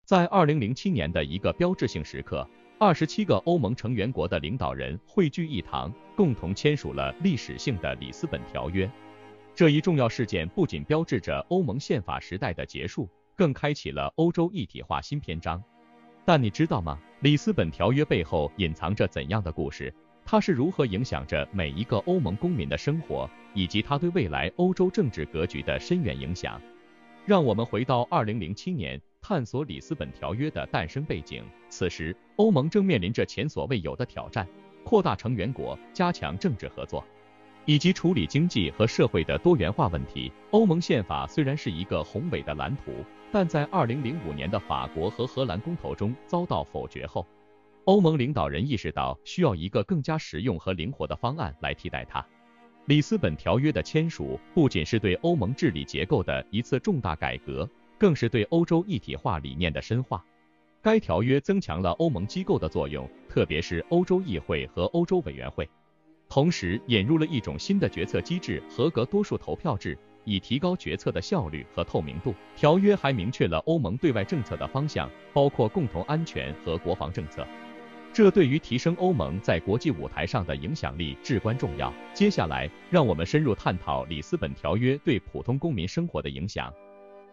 在2007年的一个标志性时刻，27个欧盟成员国的领导人汇聚一堂，共同签署了历史性的里斯本条约。这一重要事件不仅标志着欧盟宪法时代的结束，更开启了欧洲一体化新篇章。但你知道吗？里斯本条约背后隐藏着怎样的故事？它是如何影响着每一个欧盟公民的生活，以及它对未来欧洲政治格局的深远影响？让我们回到2007年，探索里斯本条约的诞生背景。此时，欧盟正面临着前所未有的挑战：扩大成员国、加强政治合作，以及处理经济和社会的多元化问题。欧盟宪法虽然是一个宏伟的蓝图，但在2005年的法国和荷兰公投中遭到否决后，欧盟领导人意识到需要一个更加实用和灵活的方案来替代它。里斯本条约的签署不仅是对欧盟治理结构的一次重大改革，更是对欧洲一体化理念的深化。该条约增强了欧盟机构的作用，特别是欧洲议会和欧洲委员会，同时引入了一种新的决策机制——合格多数投票制，以提高决策的效率和透明度。条约还明确了欧盟对外政策的方向，包括共同安全和国防政策。这对于提升欧盟在国际舞台上的影响力至关重要。接下来，让我们深入探讨里斯本条约对普通公民生活的影响。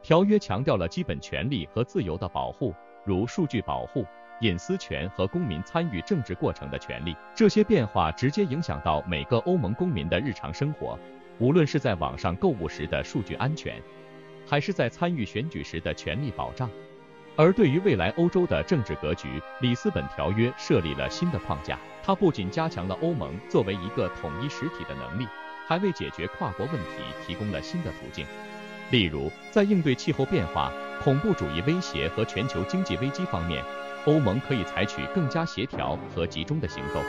条约强调了基本权利和自由的保护，如数据保护、隐私权和公民参与政治过程的权利。这些变化直接影响到每个欧盟公民的日常生活，无论是在网上购物时的数据安全，还是在参与选举时的权利保障。而对于未来欧洲的政治格局，里斯本条约设立了新的框架。它不仅加强了欧盟作为一个统一实体的能力，还为解决跨国问题提供了新的途径。例如，在应对气候变化、恐怖主义威胁和全球经济危机方面，欧盟可以采取更加协调和集中的行动。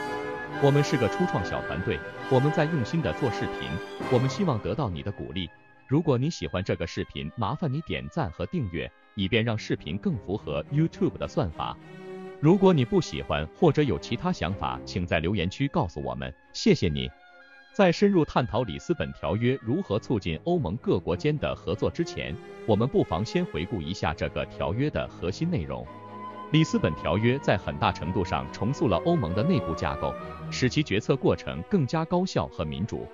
我们是个初创小团队，我们在用心的做视频，我们希望得到你的鼓励。如果你喜欢这个视频，麻烦你点赞和订阅，以便让视频更符合 YouTube 的算法。如果你不喜欢或者有其他想法，请在留言区告诉我们，谢谢你。在深入探讨里斯本条约如何促进欧盟各国间的合作之前，我们不妨先回顾一下这个条约的核心内容。里斯本条约在很大程度上重塑了欧盟的内部架构，使其决策过程更加高效和民主。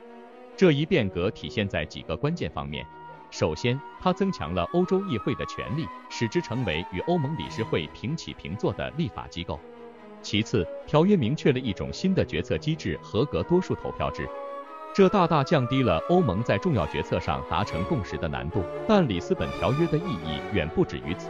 这一变革体现在几个关键方面。首先，它增强了欧洲议会的权力，使之成为与欧盟理事会平起平坐的立法机构。其次，条约明确了一种新的决策机制——合格多数投票制。这大大降低了欧盟在重要决策上达成共识的难度。但里斯本条约的意义远不止于此，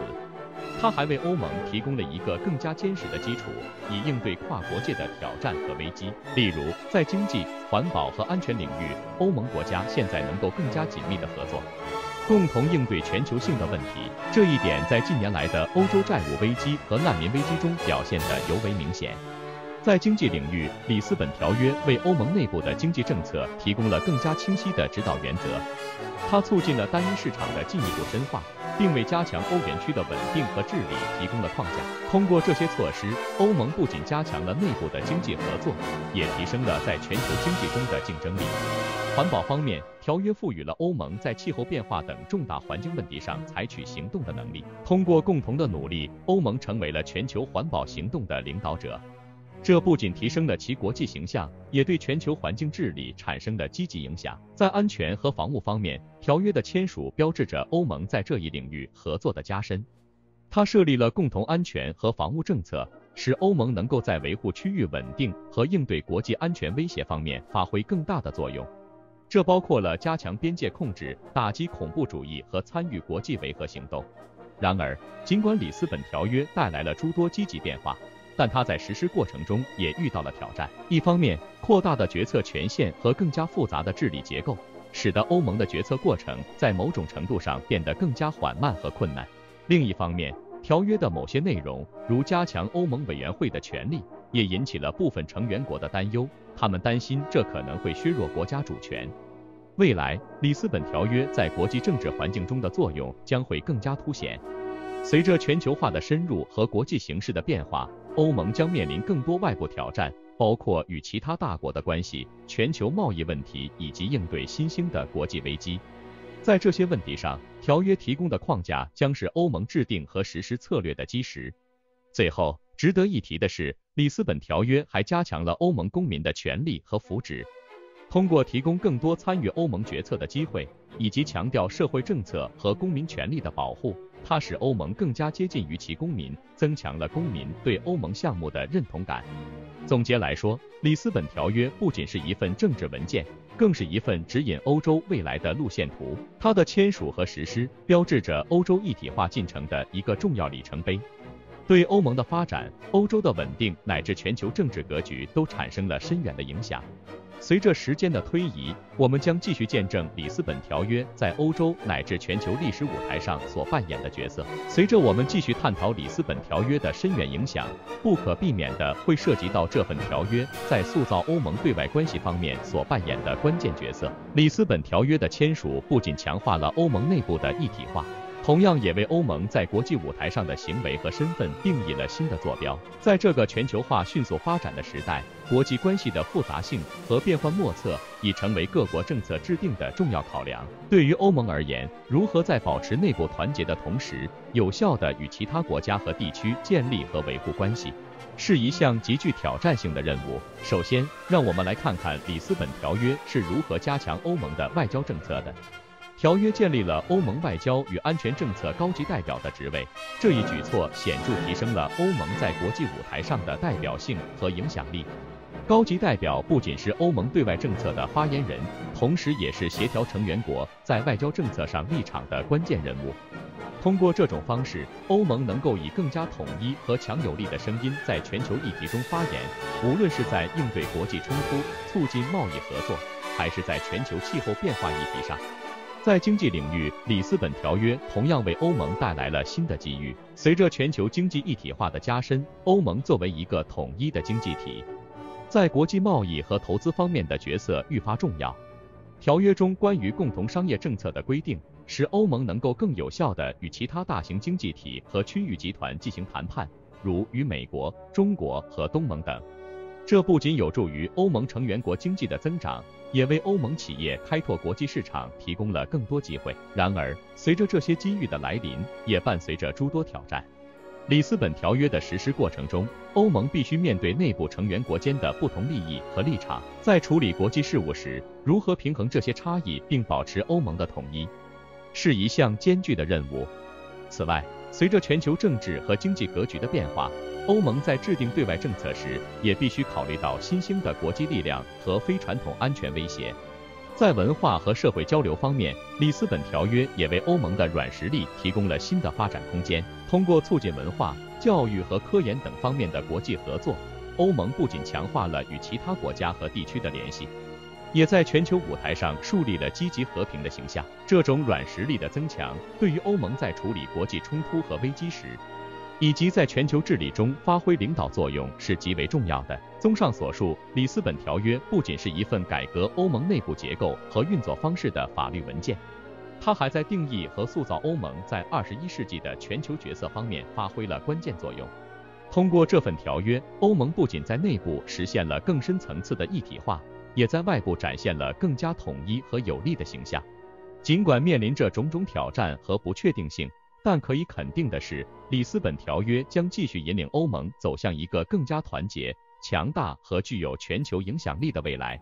它还为欧盟提供了一个更加坚实的基础，以应对跨国界的挑战和危机。例如，在经济、环保和安全领域，欧盟国家现在能够更加紧密地合作，共同应对全球性的问题。这一点在近年来的欧洲债务危机和难民危机中表现得尤为明显。在经济领域，里斯本条约为欧盟内部的经济政策提供了更加清晰的指导原则，它促进了单一市场的进一步深化，并为加强欧元区的稳定和治理提供了框架。通过这些措施，欧盟不仅加强了内部的经济合作，也提升了在全球经济中的竞争力。环保方面，条约赋予了欧盟在气候变化等重大环境问题上采取行动的能力。通过共同的努力，欧盟成为了全球环保行动的领导者。这不仅提升了其国际形象，也对全球环境治理产生了积极影响。在安全和防务方面，条约的签署标志着欧盟在这一领域合作的加深。它设立了共同安全和防务政策，使欧盟能够在维护区域稳定和应对国际安全威胁方面发挥更大的作用。这包括了加强边界控制、打击恐怖主义和参与国际维和行动。然而，尽管里斯本条约带来了诸多积极变化，但它在实施过程中也遇到了挑战。一方面，扩大的决策权限和更加复杂的治理结构，使得欧盟的决策过程在某种程度上变得更加缓慢和困难。另一方面，条约的某些内容，如加强欧盟委员会的权力，也引起了部分成员国的担忧，他们担心这可能会削弱国家主权。未来，里斯本条约在国际政治环境中的作用将会更加凸显。随着全球化的深入和国际形势的变化，欧盟将面临更多外部挑战，包括与其他大国的关系、全球贸易问题以及应对新兴的国际危机。在这些问题上，条约提供的框架将是欧盟制定和实施策略的基石。最后，值得一提的是，里斯本条约还加强了欧盟公民的权利和福祉。通过提供更多参与欧盟决策的机会，以及强调社会政策和公民权利的保护，它使欧盟更加接近于其公民，增强了公民对欧盟项目的认同感。总结来说，里斯本条约不仅是一份政治文件，更是一份指引欧洲未来的路线图。它的签署和实施标志着欧洲一体化进程的一个重要里程碑，对欧盟的发展、欧洲的稳定乃至全球政治格局都产生了深远的影响。随着时间的推移，我们将继续见证里斯本条约在欧洲乃至全球历史舞台上所扮演的角色。随着我们继续探讨里斯本条约的深远影响，不可避免的会涉及到这份条约在塑造欧盟对外关系方面所扮演的关键角色。里斯本条约的签署不仅强化了欧盟内部的一体化，同样也为欧盟在国际舞台上的行为和身份定义了新的坐标。在这个全球化迅速发展的时代，国际关系的复杂性和变幻莫测已成为各国政策制定的重要考量。对于欧盟而言，如何在保持内部团结的同时，有效地与其他国家和地区建立和维护关系，是一项极具挑战性的任务。首先，让我们来看看里斯本条约是如何加强欧盟的外交政策的。条约建立了欧盟外交与安全政策高级代表的职位，这一举措显著提升了欧盟在国际舞台上的代表性和影响力。高级代表不仅是欧盟对外政策的发言人，同时也是协调成员国在外交政策上立场的关键人物。通过这种方式，欧盟能够以更加统一和强有力的声音在全球议题中发言，无论是在应对国际冲突、促进贸易合作，还是在全球气候变化议题上。在经济领域，里斯本条约同样为欧盟带来了新的机遇。随着全球经济一体化的加深，欧盟作为一个统一的经济体，在国际贸易和投资方面的角色愈发重要。条约中关于共同商业政策的规定，使欧盟能够更有效地与其他大型经济体和区域集团进行谈判，如与美国、中国和东盟等。这不仅有助于欧盟成员国经济的增长，也为欧盟企业开拓国际市场提供了更多机会。然而，随着这些机遇的来临，也伴随着诸多挑战。里斯本条约的实施过程中，欧盟必须面对内部成员国间的不同利益和立场，在处理国际事务时，如何平衡这些差异并保持欧盟的统一，是一项艰巨的任务。此外，随着全球政治和经济格局的变化，欧盟在制定对外政策时，也必须考虑到新兴的国际力量和非传统安全威胁。在文化和社会交流方面，里斯本条约也为欧盟的软实力提供了新的发展空间。通过促进文化、教育和科研等方面的国际合作，欧盟不仅强化了与其他国家和地区的联系，也在全球舞台上树立了积极和平的形象。这种软实力的增强，对于欧盟在处理国际冲突和危机时，以及在全球治理中发挥领导作用是极为重要的。综上所述，里斯本条约不仅是一份改革欧盟内部结构和运作方式的法律文件，它还在定义和塑造欧盟在21世纪的全球角色方面发挥了关键作用。通过这份条约，欧盟不仅在内部实现了更深层次的一体化，也在外部展现了更加统一和有力的形象。尽管面临着种种挑战和不确定性，但可以肯定的是，里斯本条约将继续引领欧盟走向一个更加团结、强大和具有全球影响力的未来。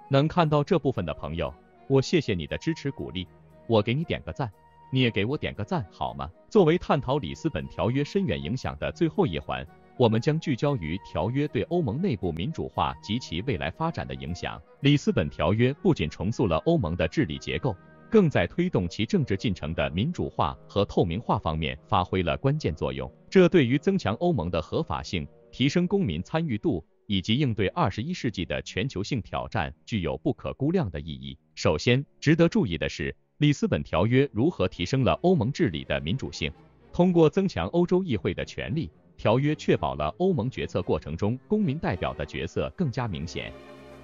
能看到这部分的朋友，我谢谢你的支持鼓励，我给你点个赞，你也给我点个赞好吗？作为探讨里斯本条约深远影响的最后一环，我们将聚焦于条约对欧盟内部民主化及其未来发展的影响。里斯本条约不仅重塑了欧盟的治理结构，更在推动其政治进程的民主化和透明化方面发挥了关键作用。这对于增强欧盟的合法性、提升公民参与度以及应对21世纪的全球性挑战具有不可估量的意义。首先，值得注意的是，里斯本条约如何提升了欧盟治理的民主性。通过增强欧洲议会的权力，条约确保了欧盟决策过程中公民代表的角色更加明显。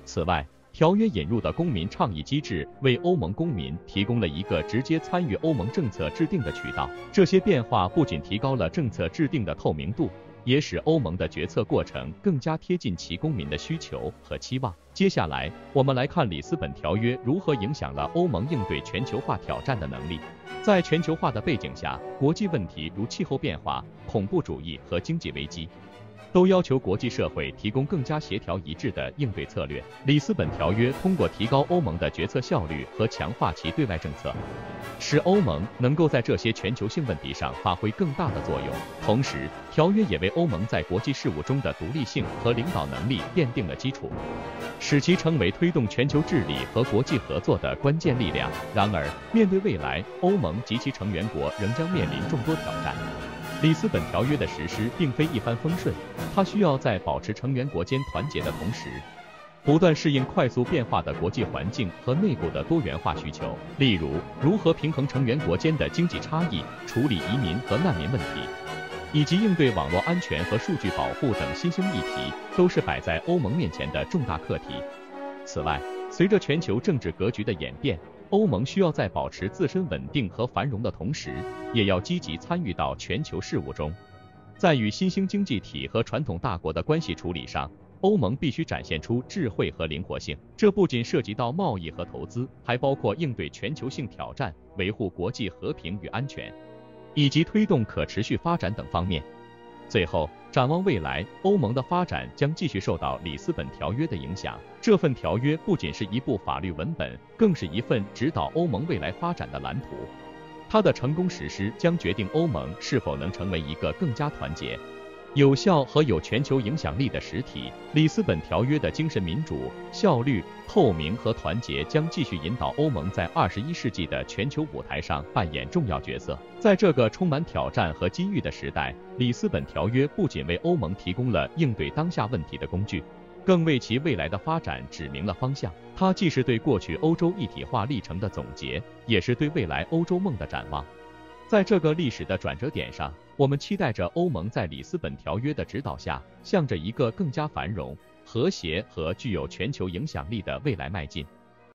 此外，条约引入的公民倡议机制为欧盟公民提供了一个直接参与欧盟政策制定的渠道。这些变化不仅提高了政策制定的透明度，也使欧盟的决策过程更加贴近其公民的需求和期望。接下来，我们来看里斯本条约如何影响了欧盟应对全球化挑战的能力。在全球化的背景下，国际问题如气候变化、恐怖主义和经济危机都要求国际社会提供更加协调一致的应对策略。里斯本条约通过提高欧盟的决策效率和强化其对外政策，使欧盟能够在这些全球性问题上发挥更大的作用。同时，条约也为欧盟在国际事务中的独立性和领导能力奠定了基础，使其成为推动全球治理和国际合作的关键力量。然而，面对未来，欧盟及其成员国仍将面临众多挑战。里斯本条约的实施并非一帆风顺，它需要在保持成员国间团结的同时，不断适应快速变化的国际环境和内部的多元化需求。例如，如何平衡成员国间的经济差异、处理移民和难民问题，以及应对网络安全和数据保护等新兴议题，都是摆在欧盟面前的重大课题。此外，随着全球政治格局的演变，欧盟需要在保持自身稳定和繁荣的同时，也要积极参与到全球事务中。在与新兴经济体和传统大国的关系处理上，欧盟必须展现出智慧和灵活性。这不仅涉及到贸易和投资，还包括应对全球性挑战、维护国际和平与安全，以及推动可持续发展等方面。最后，展望未来，欧盟的发展将继续受到里斯本条约的影响。这份条约不仅是一部法律文本，更是一份指导欧盟未来发展的蓝图。它的成功实施将决定欧盟是否能成为一个更加团结、有效和有全球影响力的实体。里斯本条约的精神民主、效率、透明和团结将继续引导欧盟在21世纪的全球舞台上扮演重要角色。在这个充满挑战和机遇的时代，里斯本条约不仅为欧盟提供了应对当下问题的工具，更为其未来的发展指明了方向。它既是对过去欧洲一体化历程的总结，也是对未来欧洲梦的展望。在这个历史的转折点上，我们期待着欧盟在里斯本条约的指导下，向着一个更加繁荣、和谐和具有全球影响力的未来迈进。